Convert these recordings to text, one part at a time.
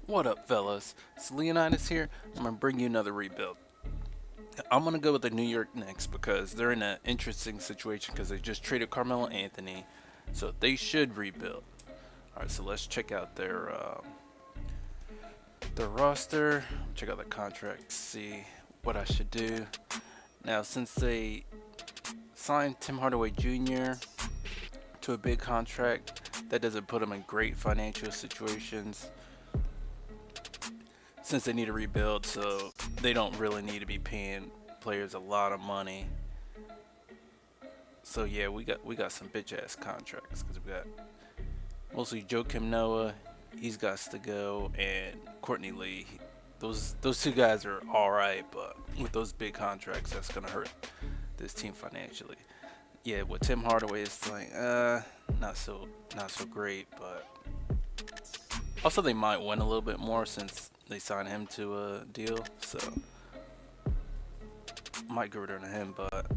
What up, fellas? It's Leonidas here. I'm gonna bring you another rebuild. I'm gonna go with the New York Knicks because they're in an interesting situation because they just traded Carmelo Anthony, so they should rebuild. All right, so let's check out their roster, check out the contracts, see what I should do. Now, since they signed Tim Hardaway Jr. to a big contract, that doesn't put them in great financial situations since they need to rebuild, so they don't really need to be paying players a lot of money. So yeah, we got some bitch ass contracts because we got mostly Joakim Noah, he's got to go, and Courtney Lee. Those two guys are all right, but with those big contracts, that's gonna hurt this team financially. Yeah, with Tim Hardaway, it's like not so great, but also they might win a little bit more since they signed him to a deal, so might go return to him, but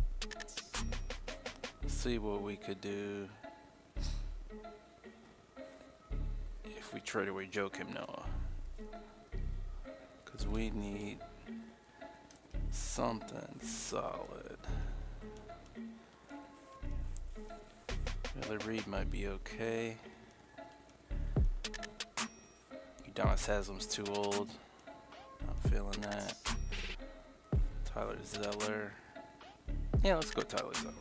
let's see what we could do if we trade away Joakim Noah. Because we need something solid. Taylor Reed might be okay. Udonis Haslam's too old. Not feeling that. Tyler Zeller. Yeah, let's go Tyler Zeller.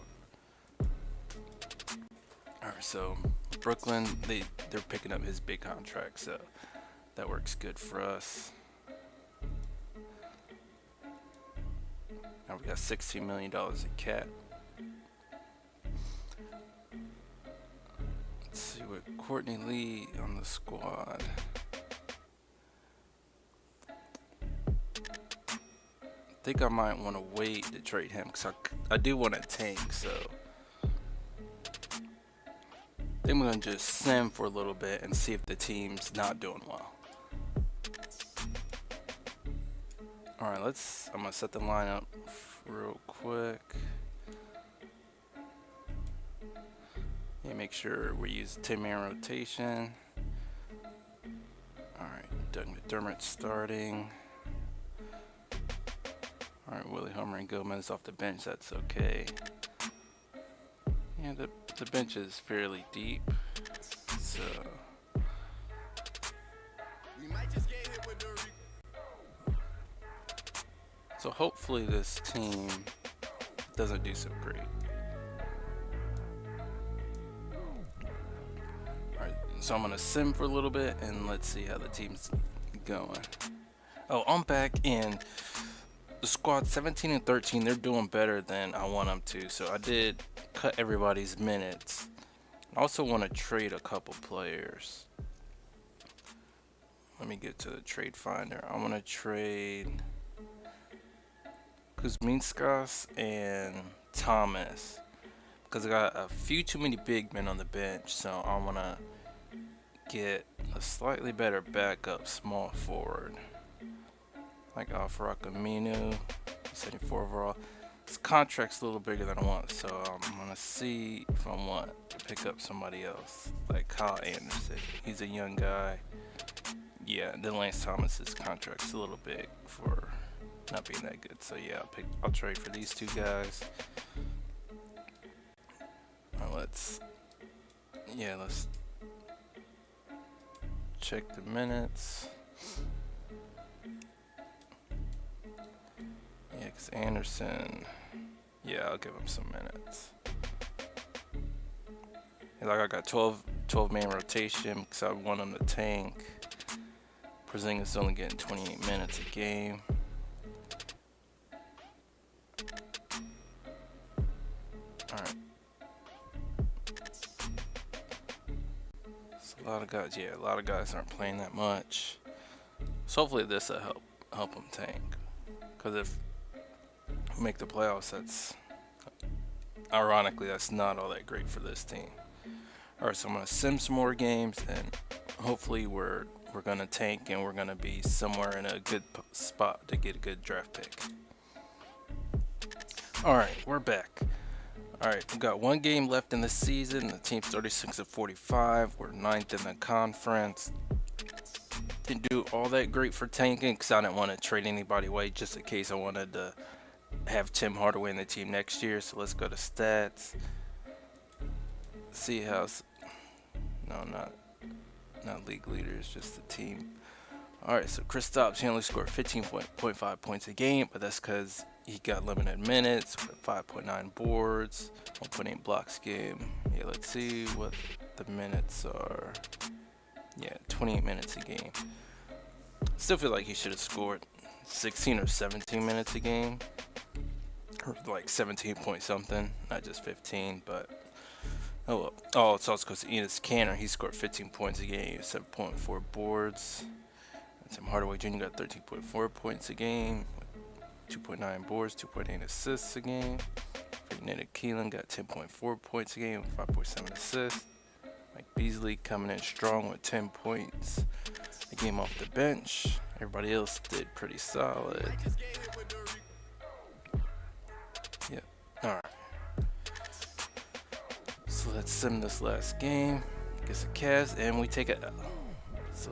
Alright, so Brooklyn, they're picking up his big contract, so that works good for us. Now we got $16 million in cap. Let's see what Courtney Lee on the squad. I think I might want to wait to trade him because I do want to tank, so I think I'm going to just sim for a little bit and see if the team's not doing well. Alright, I'm going to set the lineup real quick. Yeah, make sure we use 10-man rotation. Alright, Doug McDermott starting. Alright, Willie Homer and Gomez off the bench, that's okay. Yeah, the bench is fairly deep, so hopefully this team doesn't do so great. Alright, so I'm gonna sim for a little bit and let's see how the team's going. Oh, I'm back in the squad 17 and 13. They're doing better than I want them to, so I did cut everybody's minutes. I also want to trade a couple players. Let me get to the trade finder. I want to trade Kuzminskas and Thomas because I got a few too many big men on the bench, so I want to get a slightly better backup small forward like Alfarak Aminu, 74 overall. His contract's a little bigger than I want, so I'm gonna see if I want to pick up somebody else like Kyle Anderson. He's a young guy. Yeah, then Lance Thomas's contract's a little big for not being that good. So yeah, I'll trade for these two guys. Let's check the minutes. Yeah, because Anderson, yeah, I'll give him some minutes. And like I got 12 man rotation because I want him to tank. Porzingis only getting 28 minutes a game. Alright. So a lot of guys aren't playing that much. So hopefully this will help them tank. Because if we make the playoffs, ironically that's not all that great for this team. Alright, so I'm gonna sim some more games and hopefully we're gonna tank and we're gonna be somewhere in a good spot to get a good draft pick. Alright, we're back. Alright, we've got one game left in the season. The team's 36 and 45. We're 9th in the conference. Didn't do all that great for tanking because I didn't want to trade anybody away just in case I wanted to have Tim Hardaway in the team next year. So let's go to stats. See how. No, not league leaders, just the team. Alright, so Kristaps, he only scored 15.5 points a game, but that's because he got limited minutes, 5.9 boards, 1.8 blocks a game. Yeah, let's see what the minutes are. Yeah, 28 minutes a game. Still feel like he should have scored 16 or 17 minutes a game. Or like 17 point something, not just 15, but oh well. Oh, it's also because Enes Kanter, he scored 15 points a game, 7.4 boards. Tim Hardaway Jr. got 13.4 points a game, 2.9 boards, 2.8 assists a game. Nate Keelan got 10.4 points a game, 5.7 assists. Mike Beasley coming in strong with 10 points a game off the bench. Everybody else did pretty solid. Yeah, alright. So let's sim this last game. Gets a Cavs, and we take it. So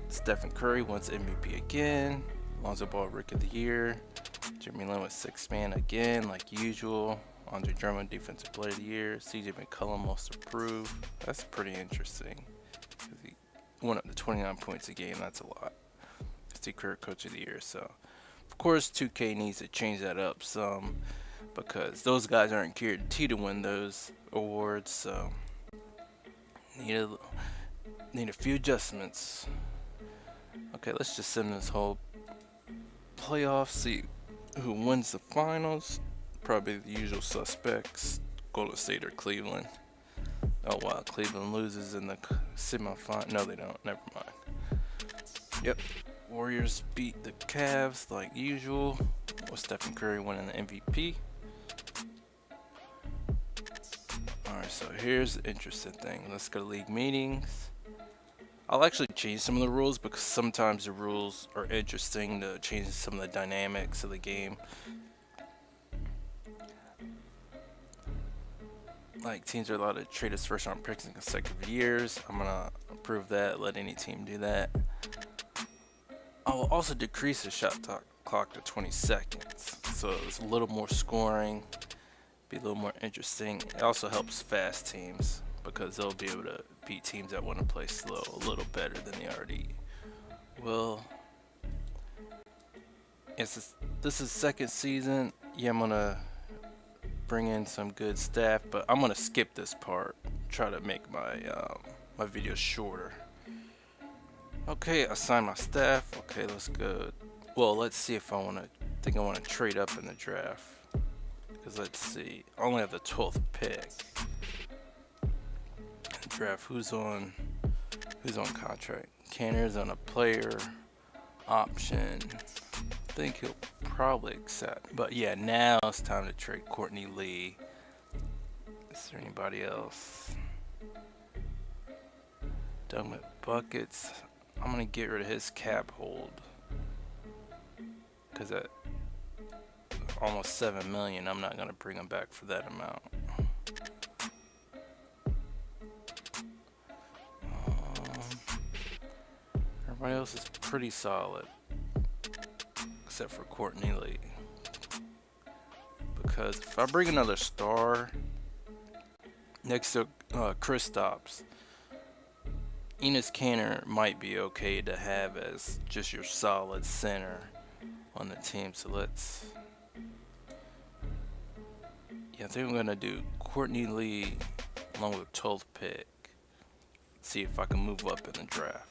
Stephen Curry wins MVP again. Lonzo Ball Rookie of the Year. Jeremy Lin was sixth man again, like usual. Andre Drummond Defensive Player of the Year. CJ McCollum Most Improved. That's pretty interesting. He went up to 29 points a game. That's a lot. Steve Kerr Coach of the Year. So, of course, 2K needs to change that up some because those guys aren't guaranteed to win those awards. So, need a few adjustments. Okay, let's just send this whole playoff, see who wins the finals. Probably the usual suspects, Golden State or Cleveland. Oh wow, Cleveland loses in the semifinal. No, they don't. Never mind. Yep, Warriors beat the Cavs like usual, with Stephen Curry winning the MVP. Alright, so here's the interesting thing. Let's go to league meetings. I'll actually change some of the rules because sometimes the rules are interesting to change some of the dynamics of the game. Like teams are allowed to trade its first round picks in consecutive years. I'm gonna approve that, let any team do that. I will also decrease the shot clock to 20 seconds. So it's a little more scoring, be a little more interesting. It also helps fast teams because they'll be able to beat teams that want to play slow a little better than they already will. Yes, this is second season. Yeah, I'm gonna bring in some good staff, but I'm gonna skip this part. Try to make my my videos shorter. Okay, assign my staff. Okay, let's go. Well, let's see if I think I want to trade up in the draft. Because let's see, I only have the 12th pick. Draft who's on contract. Kanter's on a player option. I think he'll probably accept. But yeah, now it's time to trade Courtney Lee. Is there anybody else? Done with buckets. I'm gonna get rid of his cap hold. Cause at almost 7 million, I'm not gonna bring him back for that amount. Everybody else is pretty solid, except for Courtney Lee. Because if I bring another star next to Kristaps, Enes Kanter might be okay to have as just your solid center on the team. So let's, yeah, I think I'm gonna do Courtney Lee along with 12th pick. See if I can move up in the draft.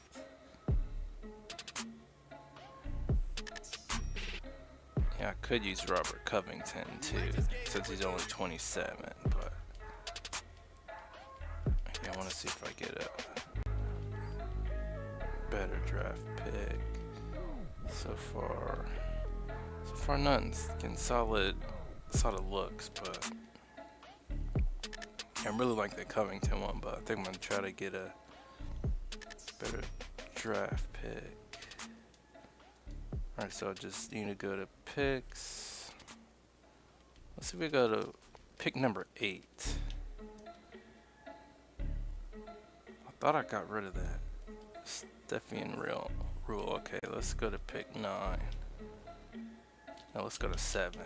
Yeah, I could use Robert Covington too, since he's only 27, but yeah, I want to see if I get a better draft pick. So far nothing's getting solid looks, but I really like the Covington one, but I think I'm gonna try to get a better draft pick. Alright, so I just need to go to picks. Let's see if we go to pick number 8. I thought I got rid of that. Stephen rule. Okay, let's go to pick 9. Now let's go to 7.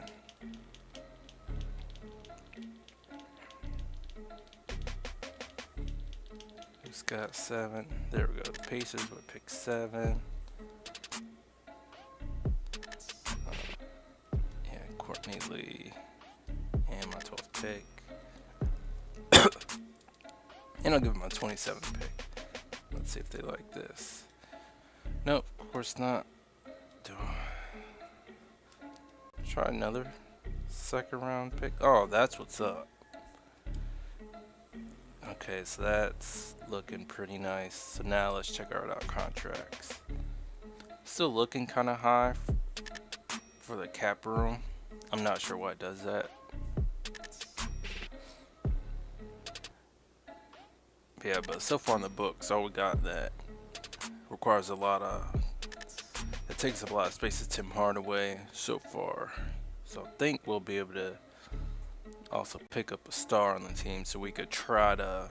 Who's got 7? There we go. The Pacers would pick 7. Yeah, Courtney Lee. And my 12th pick. And I'll give him my 27th pick. Let's see if they like this. Nope, of course not. Try another second round pick. Oh, that's what's up. Okay, so that's looking pretty nice. So now let's check out our contracts. Still looking kind of high for the cap room. I'm not sure why it does that. Yeah, but so far in the books, all we got that requires a lot of, it takes up a lot of space is Tim Hardaway so far. So I think we'll be able to also pick up a star on the team so we could try to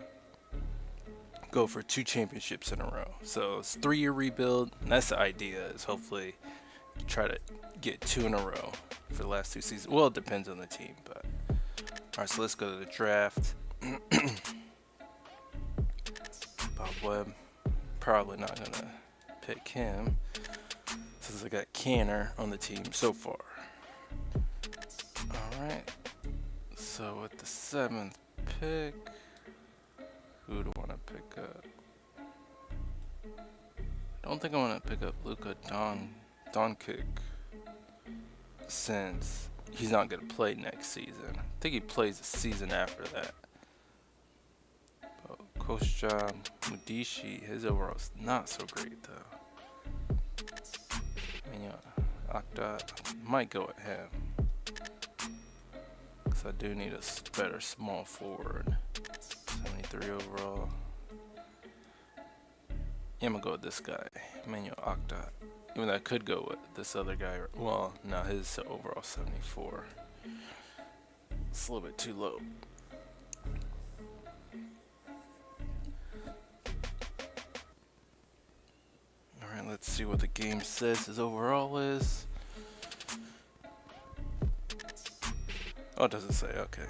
go for 2 championships in a row. So it's 3-year rebuild, and that's the idea, is hopefully try to get 2 in a row for the last 2 seasons. Well, it depends on the team, but alright, so let's go to the draft. Bob Webb, probably not gonna pick him since I got Canner on the team so far. Alright, so with the 7th pick, who do I want to pick up? I don't think I want to pick up Luka Doncic since he's not going to play next season. I think he plays the season after that. Kosha Mudishi, his overall's not so great though. I mean, Akta, might go at him. Because I do need a better small forward. 73 overall. Yeah, I'm going to go with this guy, Emmanuel Akta. Even though I could go with this other guy. Well, no, his overall 74. It's a little bit too low. Alright, let's see what the game says his overall is. Oh, it doesn't say, okay.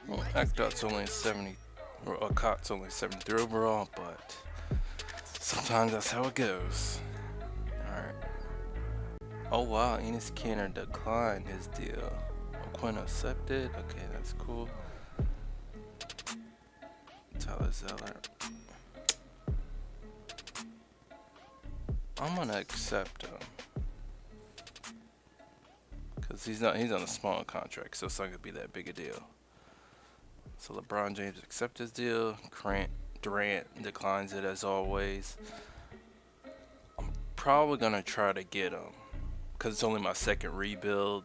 Well, Akdot's only 70, or Akot's only 73 overall, but sometimes that's how it goes. Alright. Oh wow, Enes Kanter declined his deal. Quinn accepted. Okay, that's cool. Tyler Zeller. I'm gonna accept him. Cause he's on a small contract, so it's not gonna be that big a deal. So LeBron James accepts his deal. Durant declines it as always. I'm probably gonna try to get him, cause it's only my second rebuild.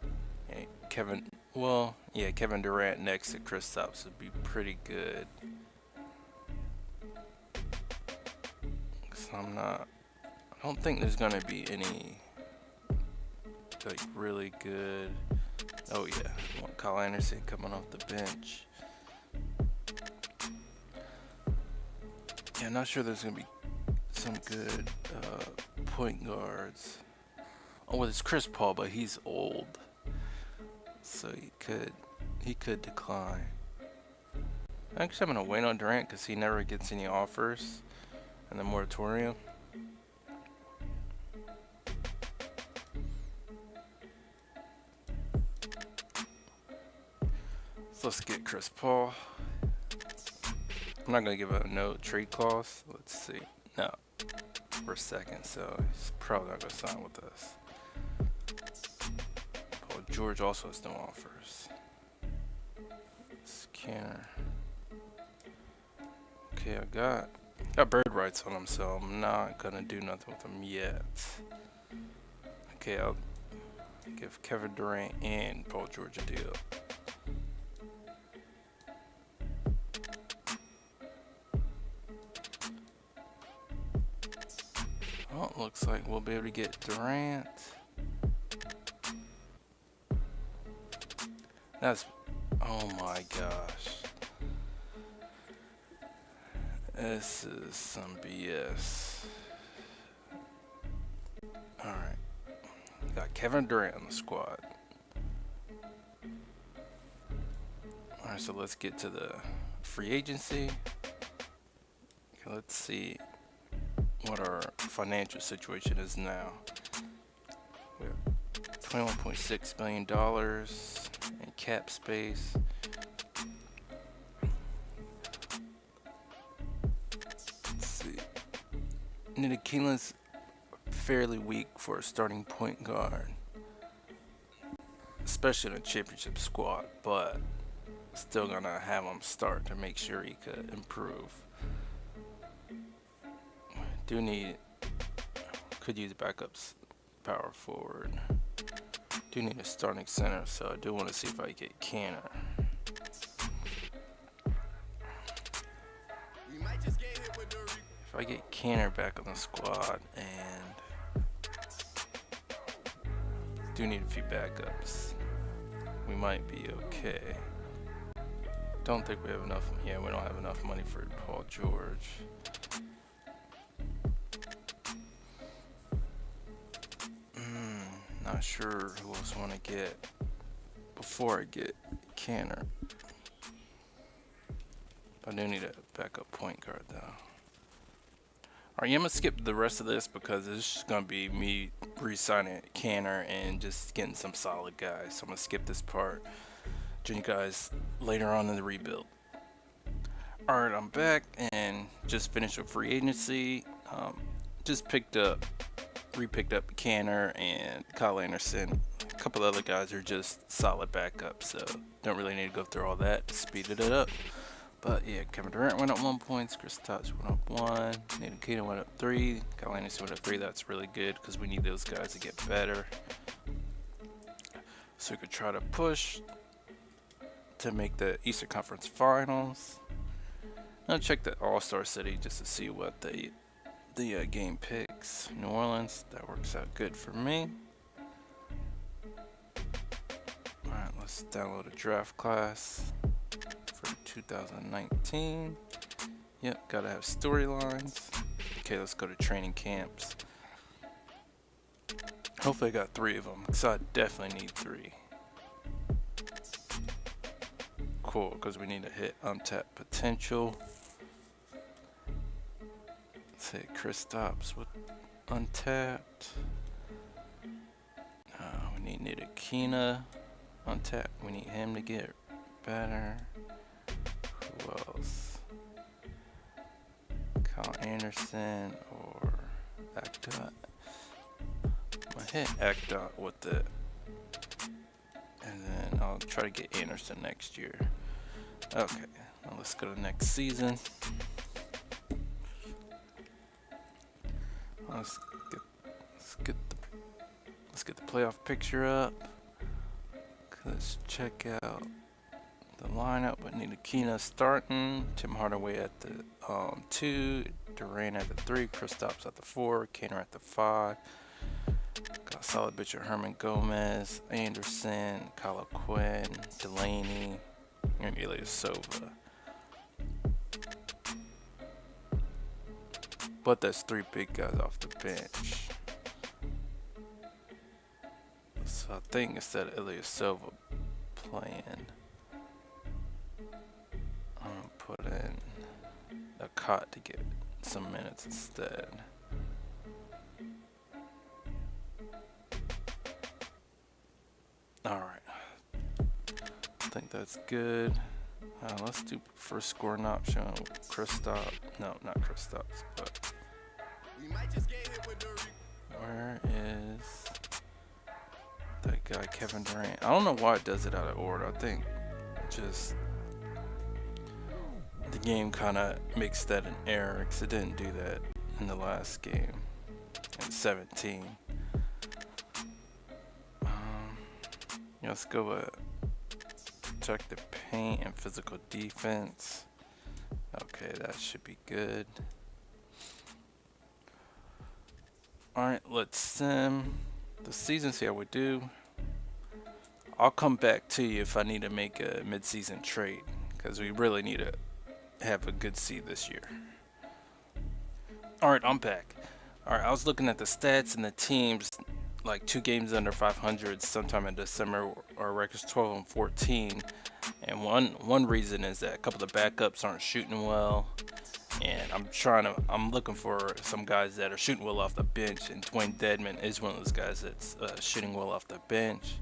And Kevin Durant next to Kristaps would be pretty good. So I don't think there's gonna be any like really good. Oh yeah, I want Kyle Anderson coming off the bench. Yeah, not sure there's gonna be some good point guards. Oh, well, it's Chris Paul, but he's old, so he could decline. Actually, I'm gonna wait on Durant because he never gets any offers in the moratorium. So let's get Chris Paul. I'm not gonna give a no trade clause. Let's see. No, for a second, so he's probably not gonna sign with us. Paul George also has no offers. Scanner. Okay, I got bird rights on him, so I'm not gonna do nothing with him yet. Okay, I'll give Kevin Durant and Paul George a deal. Well, it looks like we'll be able to get Durant. Oh my gosh. This is some BS. Got Kevin Durant on the squad. Alright, so let's get to the free agency. Okay, let's see what our financial situation is now. We have $21.6 million in cap space. Let's see. Ntilikina's fairly weak for a starting point guard, especially in a championship squad, but still gonna have him start to make sure he could improve. Could use backups, power forward. Do need a starting center, so I do want to see if I get Canner. If I get Canner back on the squad, and do need a few backups, we might be okay. Don't think we have enough. Yeah, we don't have enough money for Paul George. Not sure who else I want to get before I get Canner. I do need a backup point guard though. Alright, I'm gonna skip the rest of this because it's just gonna be me re-signing Canner and just getting some solid guys. So I'm gonna skip this part. Join you guys later on in the rebuild. Alright, I'm back and just finished with free agency. Just re-picked up Canner and Kyle Anderson. A couple other guys are just solid backups, so don't really need to go through all that. Speeded it up. But yeah, Kevin Durant went up 1 point, Krispy went up 1, Ntilikina went up 3, Kyle Anderson went up 3. That's really good because we need those guys to get better. So we could try to push to make the Eastern Conference Finals. I'll check the All-Star City just to see what the game picks. New Orleans, that works out good for me. Alright, let's download a draft class for 2019. Yep, gotta have storylines. Okay, let's go to training camps. Hopefully I got 3 of them, because I definitely need 3. Cool, because we need to hit untapped potential. Let's hit Krispy with untapped. We need Ntilikina untapped. We need him to get better. Who else? Kyle Anderson or Acdot. I'm gonna hit Acdot with it. And then I'll try to get Anderson next year. Okay, now let's go to next season. Let's get the playoff picture up. Let's check out the lineup with Ntilikina starting, Tim Hardaway at the 2, Durant at the 3, Kristaps at the 4, Canner at the 5. Got a solid bitch of Herman Gomez, Anderson, Kyle Quinn, Delaney, and Ilyasova. But that's 3 big guys off the bench. So I think instead of Ilyasova playing, I'm gonna put in a cot to get some minutes instead. Alright. I think that's good. Let's do first scoring option. Kristaps. No, not Kristaps, but where is that guy, Kevin Durant? I don't know why it does it out of order. I think just the game kind of makes that an error because it didn't do that in the last game in 17. Let's go with check the paint and physical defense. Okay, that should be good. Alright, let's sim the season, see how we do. I'll come back to you if I need to make a mid-season trade, because we really need to have a good seed this year. Alright, I'm back. Alright, I was looking at the stats and the teams like 2 games under 500 sometime in December. Our record's 12-14, and one reason is that a couple of the backups aren't shooting well, and I'm looking for some guys that are shooting well off the bench, and Dwayne Dedman is one of those guys that's shooting well off the bench.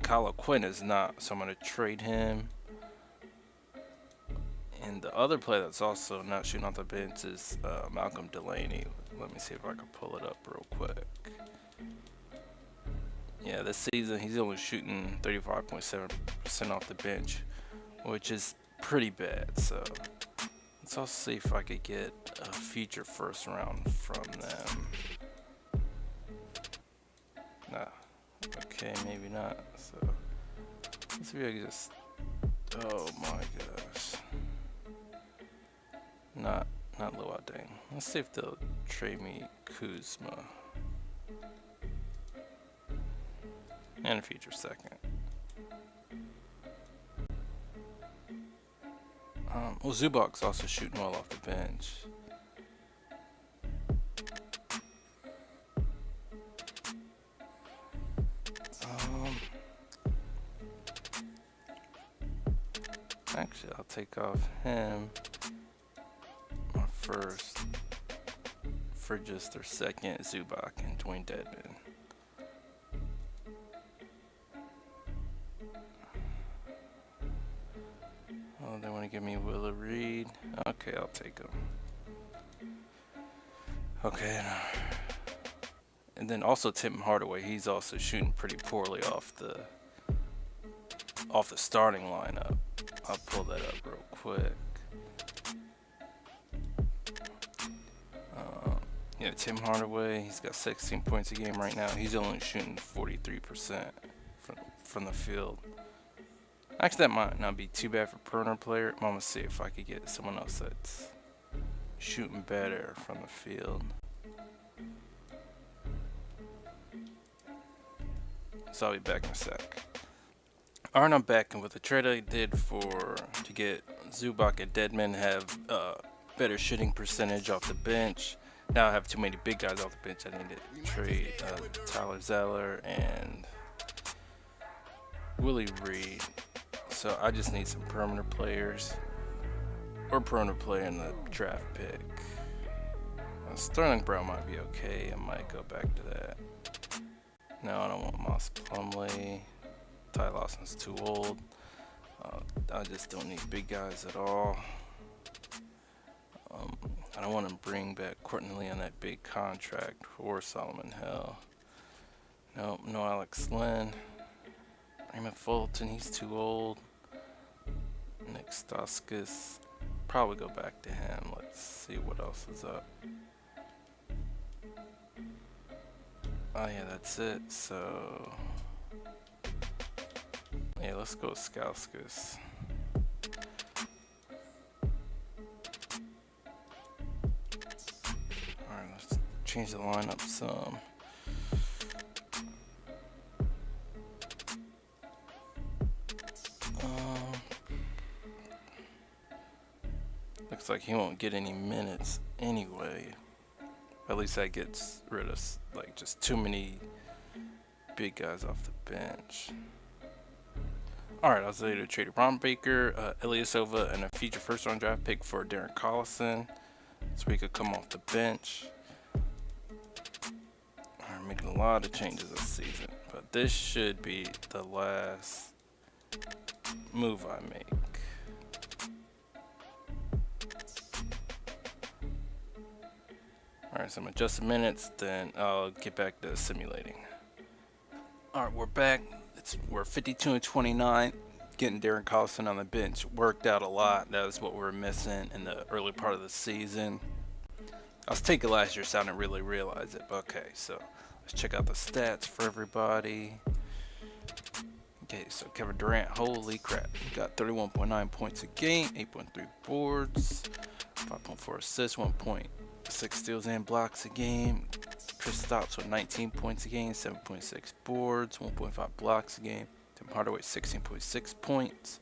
Kyle Quinn is not, so I'm gonna trade him. And the other player that's also not shooting off the bench is Malcolm Delaney. Let me see if I can pull it up real quick. Yeah, this season he's only shooting 35.7% off the bench, which is pretty bad. So let's also see if I could get a future first round from them. Nah. Okay, maybe not. So let's see if I can just. Oh my gosh. Not Luading. Let's see if they'll trade me Kuzma. And a future second. Well, Zubac's also shooting well off the bench. Actually, I'll take off him first for just their second, Zubac and Dwayne Dedman. Oh, they want to give me Willow Reed. Okay, I'll take him. Okay. And then also Tim Hardaway. He's also shooting pretty poorly off the starting lineup. I'll pull that up real quick. Yeah, Tim Hardaway, he's got 16 points a game right now. He's only shooting 43% from the field. Actually, that might not be too bad for perimeter player. I'm gonna see if I could get someone else that's shooting better from the field. So I'll be back in a sec. Alright, I'm back, and with the trade I did to get Zubac and Dedman have better shooting percentage off the bench. Now I have too many big guys off the bench. I need to trade Tyler Zeller and Willie Reed. So I just need some perimeter players or perimeter player in the draft pick. Sterling Brown might be okay. I might go back to that. No, I don't want Moss Plumlee. Ty Lawson's too old. I just don't need big guys at all. I don't want to bring back Courtney Lee on that big contract or Solomon Hill. Nope, no Alex Lynn. Raymond Fulton, he's too old. Nick Stauskas, probably go back to him. Let's see what else is up. Oh yeah, that's it. So yeah, let's go with Stauskas. Alright, let's change the lineup some. Looks like he won't get any minutes anyway. At least that gets rid of like just too many big guys off the bench. Alright, I was able to trade Ron Baker, Ilyasova, and a future first round draft pick for Darren Collison, so he could come off the bench. Alright, making a lot of changes this season, but this should be the last move I make. Alright, so I'm adjusting minutes, then I'll get back to simulating. Alright, we're back. We're 52-29. Getting Darren Collison on the bench worked out a lot. That was what we were missing in the early part of the season. I was taking last year, so I didn't really realize it. But okay, so let's check out the stats for everybody. Okay, so Kevin Durant, holy crap. He got 31.9 points a game, 8.3 boards, 5.4 assists, 1.6 steals and blocks a game. Kristaps with 19 points a game, 7.6 boards, 1.5 blocks a game. Tim Hardaway 16.6 points,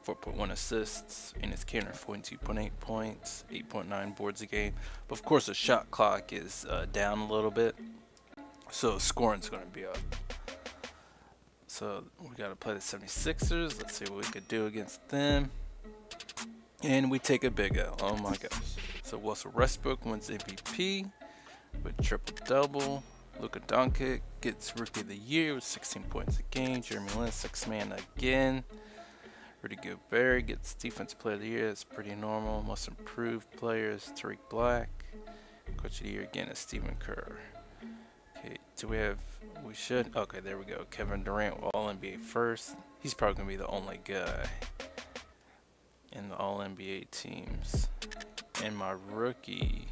4.1 assists. Enes Kanter 42.8 points, 8.9 boards a game. But of course the shot clock is down a little bit. So scoring's going to be up. So we got to play the 76ers. Let's see what we could do against them. And we take a big L. Oh my gosh. So Russell Westbrook wins MVP with triple-double. Luka Doncic gets Rookie of the Year with 16 points a game. Jeremy Lin, 6th man again. Rudy Gobert gets Defensive Player of the Year. That's pretty normal. Most Improved Player is Tariq Black. Coach of the Year again is Stephen Kerr. Okay, do we have... We should... Okay, there we go. Kevin Durant will All-NBA first. He's probably going to be the only guy in the All-NBA teams. And my rookies,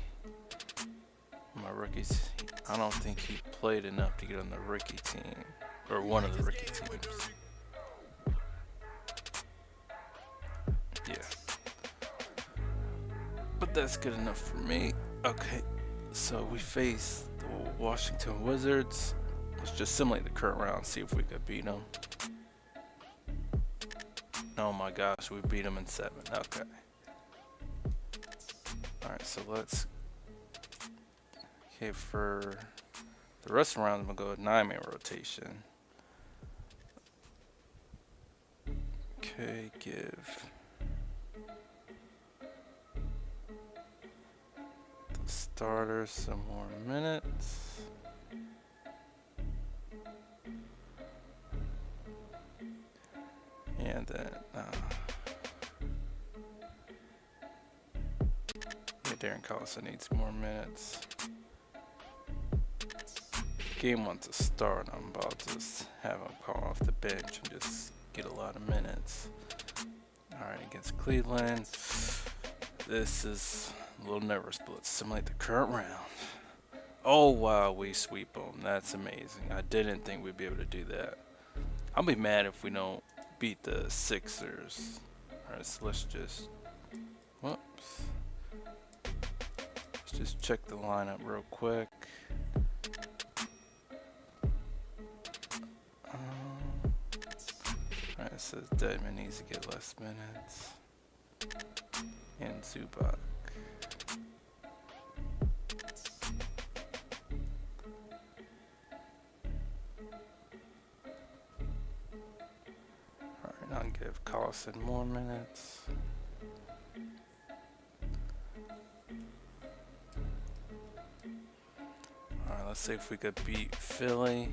I don't think he played enough to get on the rookie team. Or one of the rookie teams. Yeah. But that's good enough for me. Okay, so we face the Washington Wizards. Let's just simulate the current round, see if we could beat them. Oh my gosh, we beat them in 7. Okay. Alright, so let's... Okay, for the rest of the round, I'm going to go with 9-man rotation. Okay, give the starters some more minutes. And then, Darren Collison needs more minutes. Game wants to start. I'm about to just have him call off the bench and just get a lot of minutes. Alright, against Cleveland. This is a little nervous, but let's simulate the current round. Oh wow, we sweep them. That's amazing. I didn't think we'd be able to do that. I'll be mad if we don't beat the Sixers. Alright, so let's just... Whoops. Let's just check the lineup real quick. Alright, it says Dedmon needs to get less minutes. And Zubac. Alright, I'll give Collison more minutes. Alright, let's see if we could beat Philly.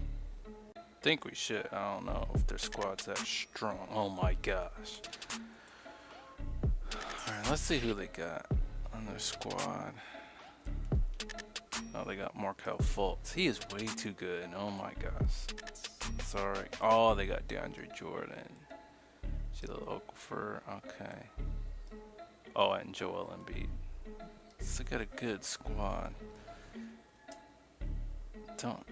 I think we should. I don't know if their squad's that strong. Oh my gosh. Alright, let's see who they got on their squad. Oh, they got Markelle Fultz. He is way too good. Oh my gosh. Sorry. Oh, they got DeAndre Jordan. Jahlil Okafor. Okay. Oh, and Joel Embiid. So they got a good squad. Don't.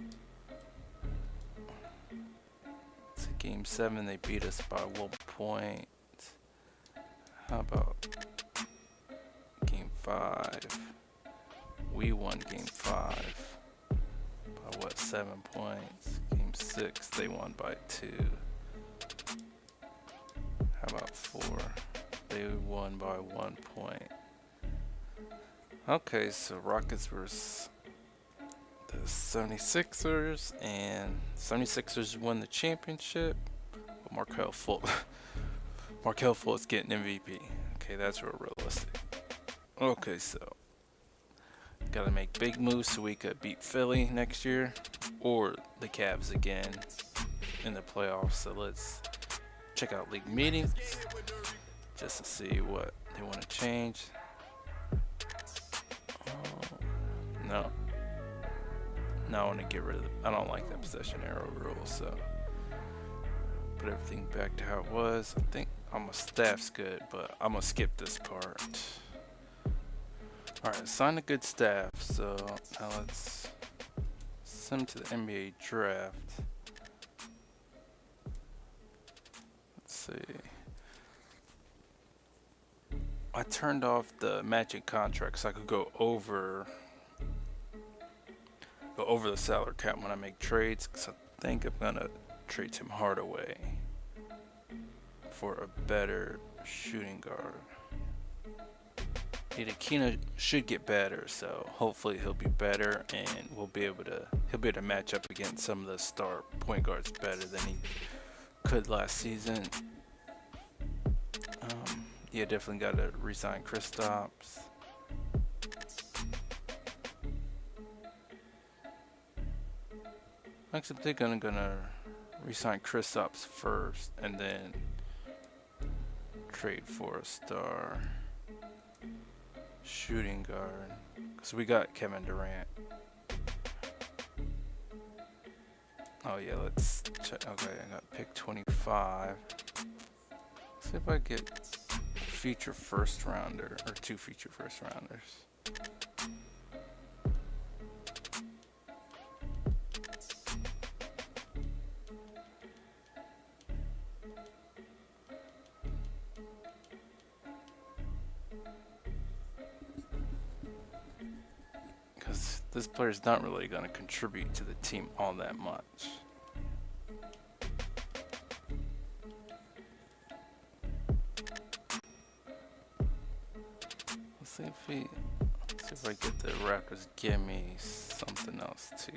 It's game 7. They beat us by 1 point. How about game 5? We won game 5 by what, 7 points? Game 6 they won by 2. How about 4? They won by 1 point. Okay, so Rockets versus the 76ers, and 76ers won the championship. But Markelle Fultz getting MVP. Okay, that's real realistic. Okay, so gotta make big moves so we could beat Philly next year or the Cavs again in the playoffs. So let's check out league meetings just to see what they want to change. Oh, no. Now I want to get rid of I don't like that possession arrow rule, so put everything back to how it was. I think my staff's good, but I'm gonna skip this part. Alright, assign a good staff. So now let's send them to the NBA draft. Let's see. I turned off the matching contract so I could go over the salary cap when I make trades, because I think I'm gonna trade Tim Hardaway for a better shooting guard. Ntilikina should get better, so hopefully he'll be better, and he'll be able to match up against some of the star point guards better than he could last season. Yeah, definitely got to resign Kristaps. Actually, I think I'm gonna resign Kristaps first, and then trade for a star shooting guard, because we got Kevin Durant. Oh yeah, let's check. Okay, I got pick 25. Let's see if I get a future first rounder or 2 future first rounders. Because this player's not really going to contribute to the team all that much. Let's see if I get the Raptors give me something else too.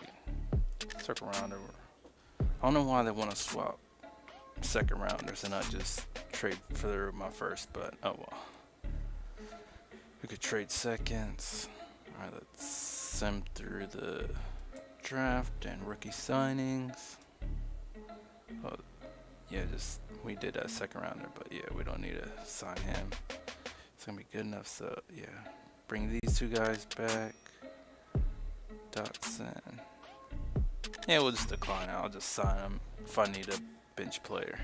Second rounder. I don't know why they want to swap second rounders and not just trade for my first, but oh well. We could trade seconds. Alright, let's sim through the draft and rookie signings. Oh, yeah, we did a second rounder, but yeah, we don't need to sign him. It's gonna be good enough, so yeah. Bring these 2 guys back. Dotson. Yeah, we'll just decline. I'll just sign them if I need a bench player.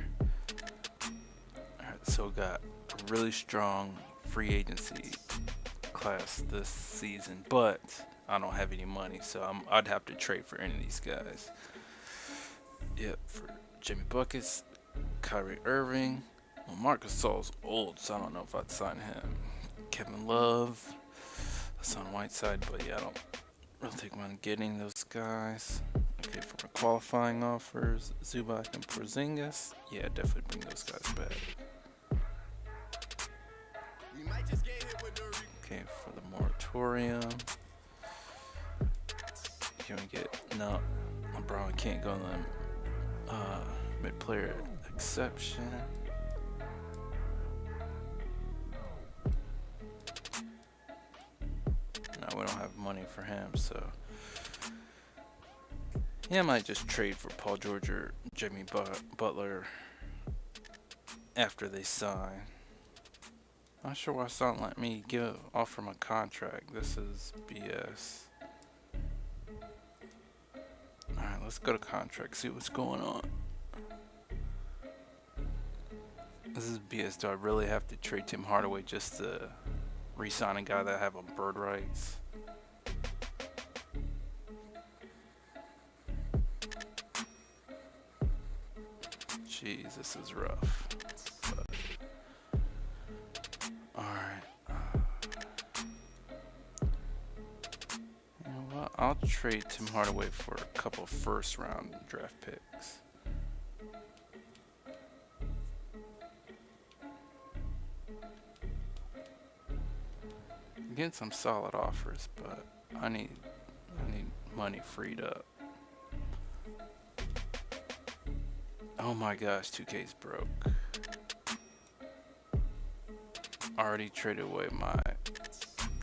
Alright, so we got a really strong free agency class this season, but I don't have any money, so I'd have to trade for any of these guys. Yep, for Jimmy Buckets, Kyrie Irving. Well, Marc Gasol's old, so I don't know if I'd sign him. Kevin Love, Hassan Whiteside, but yeah, I don't really think I'm getting those guys. Okay, for my qualifying offers, Zubac and Porzingis. Yeah, definitely bring those guys back. Okay, for the moratorium. Can we get no? LeBron can't go on the mid-player exception. No, we don't have money for him, so yeah, I might just trade for Paul George or Jimmy Butler after they sign. Not sure why it's not letting me offer him a contract. This is BS. Alright, let's go to contract, see what's going on. This is BS. Do I really have to trade Tim Hardaway just to re-sign a guy that I have on bird rights? Jeez, this is rough. I'll trade Tim Hardaway for a couple first round draft picks. I'm getting some solid offers, but I need money freed up. Oh my gosh, 2K's broke. Already traded away my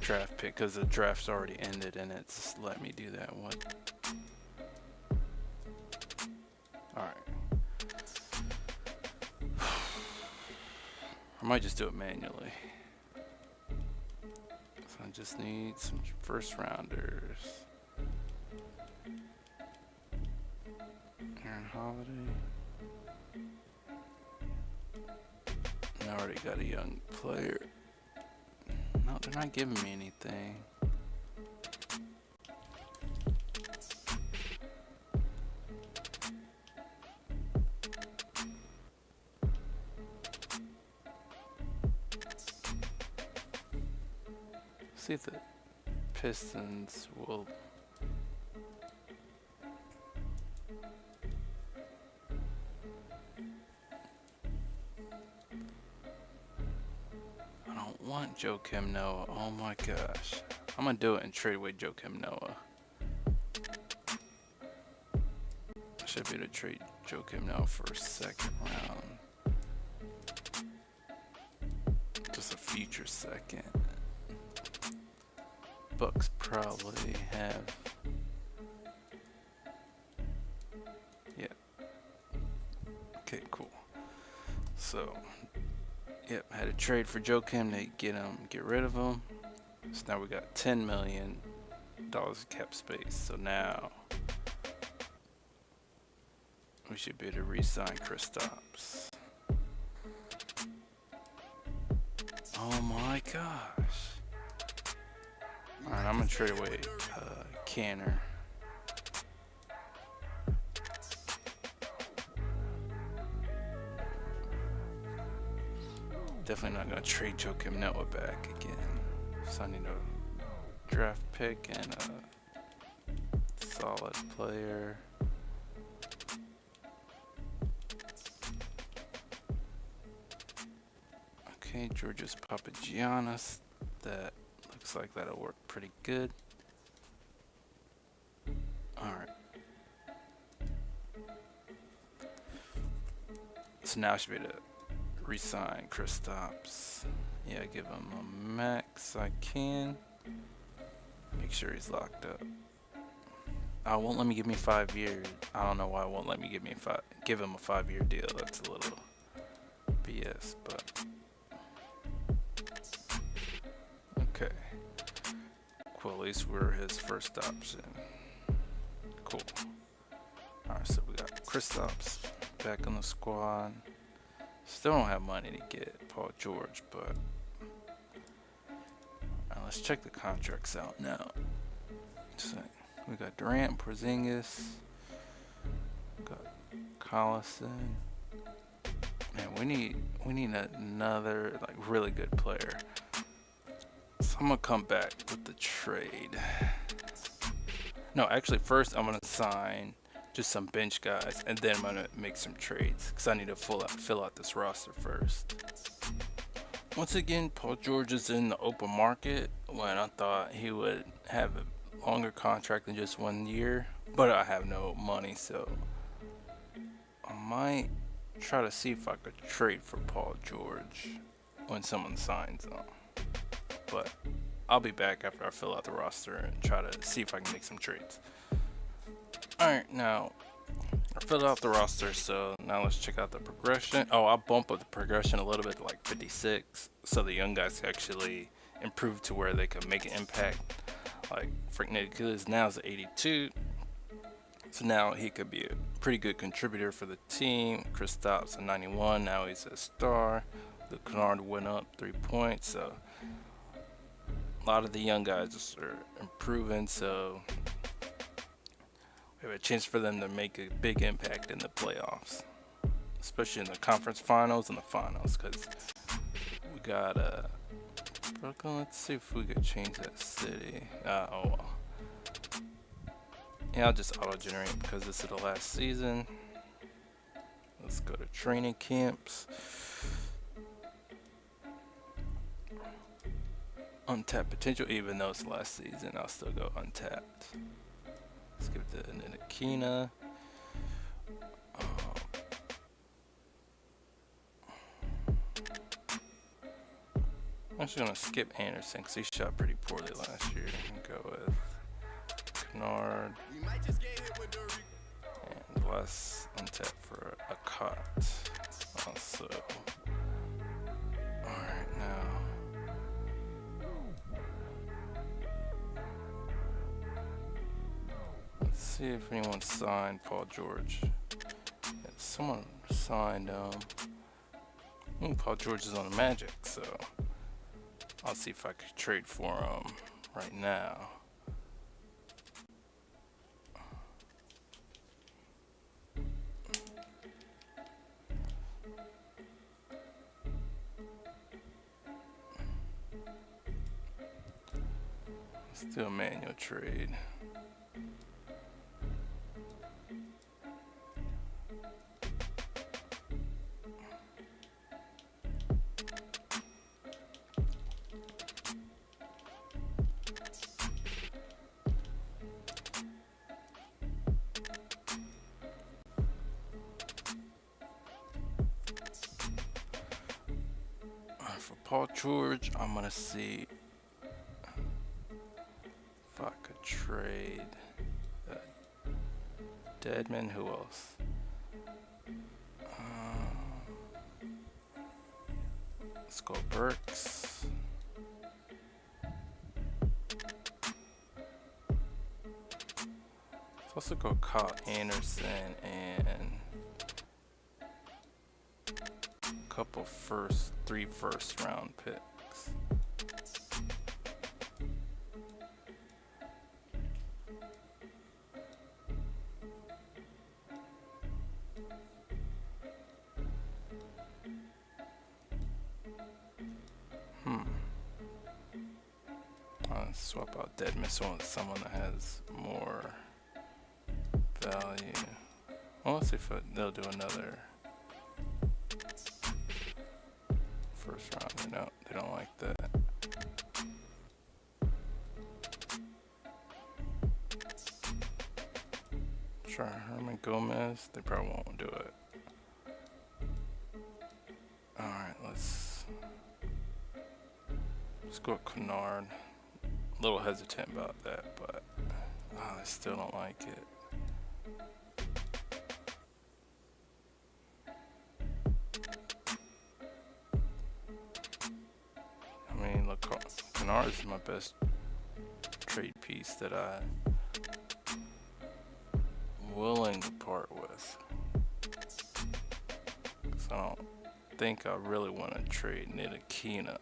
draft pick because the draft's already ended and it's let me do that. What? Alright. I might just do it manually. So I just need some first rounders. Aaron Holiday. And I already got a young player. No, they're not giving me anything. See if the Pistons will. I don't want Joakim Noah. Oh my gosh. I'm gonna do it and trade away Joakim Noah. I should be able to trade Joakim Noah for a second round. Just a future second. Bucks probably have. Yeah. Okay, cool. So, yep, had to trade for Joakim to get rid of him. So now we got $10 million of cap space. So now we should be able to re-sign Kristaps. Oh my gosh. Alright, I'm gonna trade away Canner. Definitely not gonna trade Joakim Noah back again. So I need a draft pick and a solid player. Okay, Georgios Papagiannis. That looks like that'll work pretty good. Alright. So now I should be able to re-sign Kristaps. Yeah, give him a max I can. Make sure he's locked up. Oh, it won't let me give me 5 years. I don't know why it won't let me give him a 5-year deal. That's a little BS, but okay. Cool, at least we're his first option. Cool. Alright, so we got Kristaps back on the squad. Still don't have money to get Paul George, but let's check the contracts out now. So we got Durant, Porzingis, got Collison. Man, we need another like really good player. So I'm gonna come back with the trade. No, actually, first I'm gonna sign just some bench guys, and then I'm gonna make some trades because I need to fill out this roster first. Once again, Paul George is in the open market when I thought he would have a longer contract than just 1 year, but I have no money, so I might try to see if I could trade for Paul George when someone signs him. But I'll be back after I fill out the roster and try to see if I can make some trades. Alright, now I filled out the roster, so now let's check out the progression. Oh, I'll bump up the progression a little bit to like 56, so the young guys actually improve to where they can make an impact. Like Frank Ntilikina now is at 82, so now he could be a pretty good contributor for the team. Kristaps at 91, now he's a star. Luke Kennard went up 3 points, so a lot of the young guys are improving, so we have a chance for them to make a big impact in the playoffs, especially in the conference finals and the finals, because we got Brooklyn. Let's see if we could change that city. Oh well. Yeah, I'll just auto-generate because this is the last season. Let's go to training camps. Untapped potential, even though it's last season, I'll still go untapped. Let's give it to Ntilikina. I'm just gonna skip Anderson because he shot pretty poorly last year. And go with Kennard and less untapped for a cut. Also, all right now. Let's see if anyone signed Paul George. Yeah, someone signed Paul George is on the Magic, so I'll see if I could trade for him right now. Let's do a manual trade. Paul George. I'm gonna see if I could trade Deadman. Who else? Let's go Burks. Let's also go Kyle Anderson and a couple three first round picks. I'll swap out Deadman with someone that has more value. Well, let's see if they'll do another first round. No, they don't like that. Try Herman Gomez. They probably won't do it. Alright, let's go with Kennard. A little hesitant about that, but I still don't like it. I mean, look, Kennard is my best trade piece that I'm willing to part with. Because I don't think I really want to trade Ntilikina.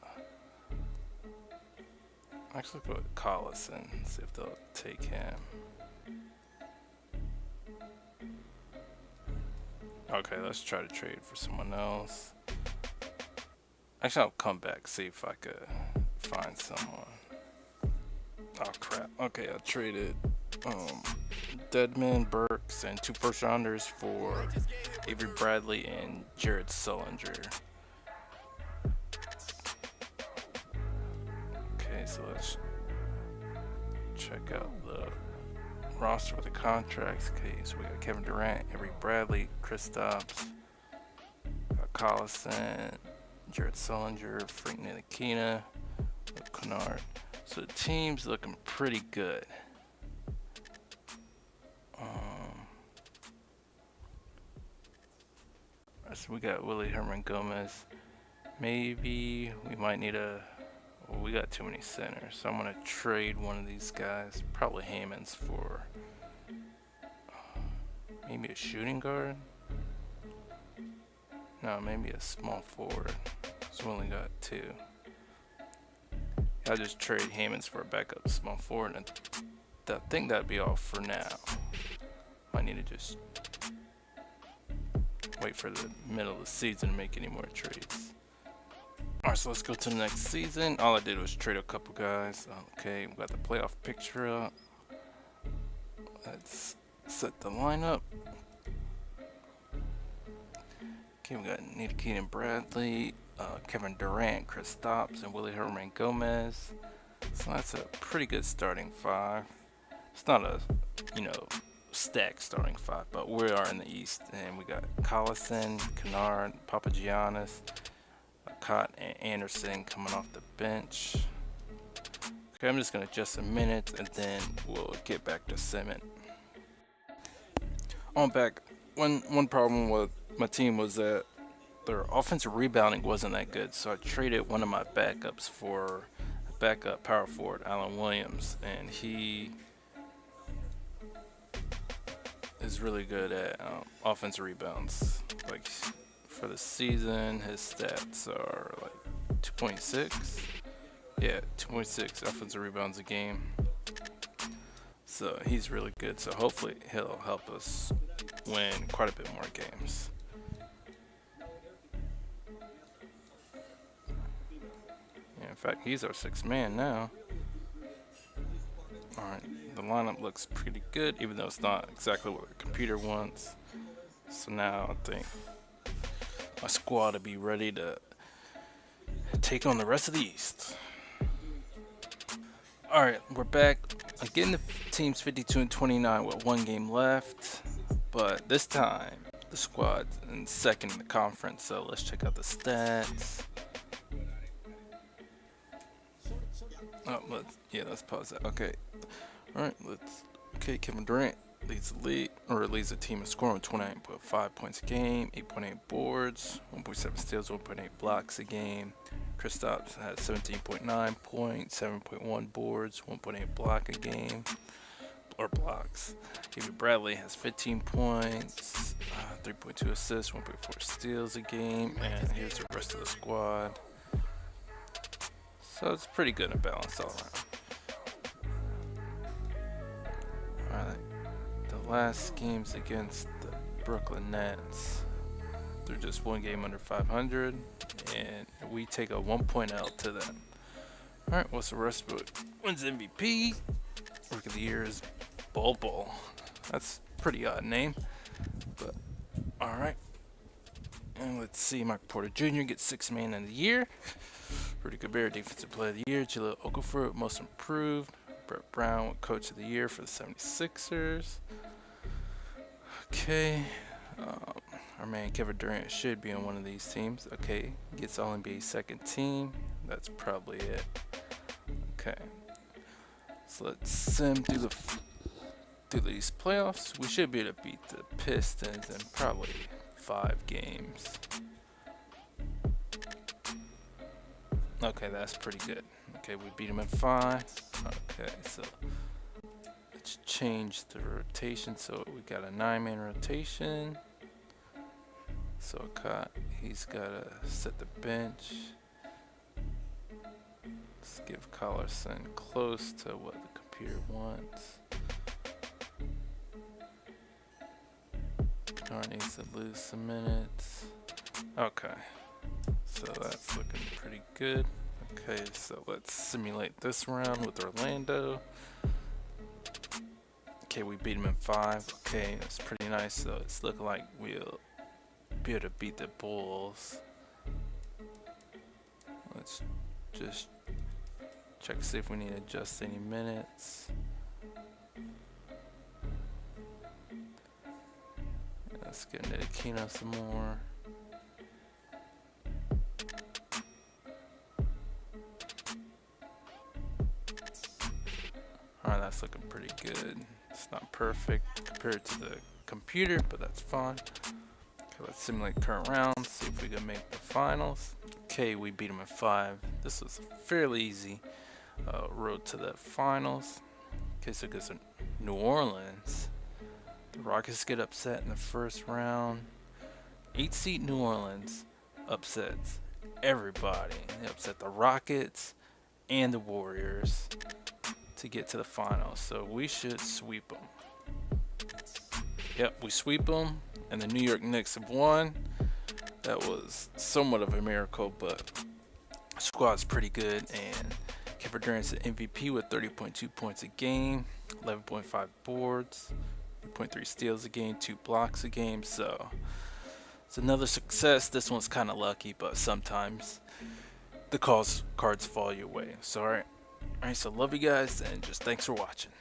Actually, go with Collison, see if they'll take him. Okay, let's try to trade for someone else. Actually, I'll come back, see if I could find someone. Oh crap. Okay, I traded Deadman, Burks, and 2 first rounders for Avery Bradley and Jared Sullinger. Okay, so let's check out the roster for the contracts. Okay, so we got Kevin Durant, Avery Bradley, Kristaps, Collison, Jared Sullinger, Frank Ntilikina, Kennard. So the team's looking pretty good. So we got Willie Herman Gomez. Maybe we might need well, we got too many centers, so I'm gonna trade one of these guys, probably Hammonds, for maybe a shooting guard. No, maybe a small forward. So we only got 2. I'll just trade Hammonds for a backup small forward, and I think that'd be all for now. Might need to just wait for the middle of the season to make any more trades. Alright, so let's go to the next season. All I did was trade a couple guys. Okay, we got the playoff picture up. Let's set the lineup. Okay, we got Ntilikina Bradley, Kevin Durant, Kristaps, and Willie Herman Gomez. So that's a pretty good starting 5. It's not a, stacked starting 5, but we are in the East, and we got Collison, Kennard, Papagiannis, Cott, and Anderson coming off the bench. Okay, I'm just gonna adjust a minute, and then we'll get back to cement. On back. One problem with my team was that their offensive rebounding wasn't that good, so I traded one of my backups for a backup power forward, Alan Williams, and he is really good at offensive rebounds. Like for the season, his stats are like 2.6. Yeah, 2.6 offensive rebounds a game. So he's really good. So hopefully he'll help us win quite a bit more games. Yeah, in fact, he's our 6th man now. Alright, the lineup looks pretty good, even though it's not exactly what the computer wants. So now I think my squad will be ready to take on the rest of the East. Alright, we're back. Again, the team's 52-29 with 1 game left. But this time, the squad's in 2nd in the conference. So let's check out the stats. Let's pause that. Okay. All right. Okay, Kevin Durant leads the team in scoring with 29.5 points a game, 8.8 boards, 1.7 steals, 1.8 blocks a game. Kristaps has 17.9 points, 7.1 boards, 1.8 block a game, or blocks. Avery Bradley has 15 points, 3.2 assists, 1.4 steals a game, and here's the rest of the squad. So it's pretty good and balanced all around. Alright, the last game's against the Brooklyn Nets. They're just one game under 500, and we take a 1-point L to them. Alright, what's the rest of it? Wins MVP. Rookie of the Year is Bol Bol. That's a pretty odd name, but alright. And let's see, Michael Porter Jr. gets 6th Man of the Year. Rudy Gobert, Defensive Player of the Year. Jahlil Okafor, Most Improved. Brett Brown, Coach of the Year for the 76ers. Okay. Our man Kevin Durant should be on one of these teams. Okay. Gets All NBA second team. That's probably it. Okay. So let's sim through these playoffs. We should be able to beat the Pistons in probably 5 games. Okay, that's pretty good. Okay, we beat them in 5. Okay, so let's change the rotation. So we got a 9-man rotation. So he's got to set the bench. Let's give Collarson close to what the computer wants. Darn needs to lose some minutes. Okay, so that's looking pretty good. Okay, so let's simulate this round with Orlando. Okay, we beat them in 5. Okay, that's pretty nice. So it's looking like we'll be able to beat the Bulls. Let's just check to see if we need to adjust any minutes. Let's get Ntilikina some more. Alright, that's looking pretty good. It's not perfect compared to the computer, but that's fine. Okay, let's simulate current rounds, see if we can make the finals. Okay, we beat them in 5. This was fairly easy road to the finals. Okay, so it goes to New Orleans. The Rockets get upset in the first round. 8-seed New Orleans upsets everybody. They upset the Rockets and the Warriors to get to the finals. So we should sweep them. Yep, we sweep them, and the New York Knicks have won. That was somewhat of a miracle, but the squad's pretty good, and Kevin Durant's the MVP with 30.2 points a game, 11.5 boards, 3.3 steals a game, 2 blocks a game. So it's another success. This one's kind of lucky, but sometimes the cards fall your way. So alright, so love you guys, and just thanks for watching.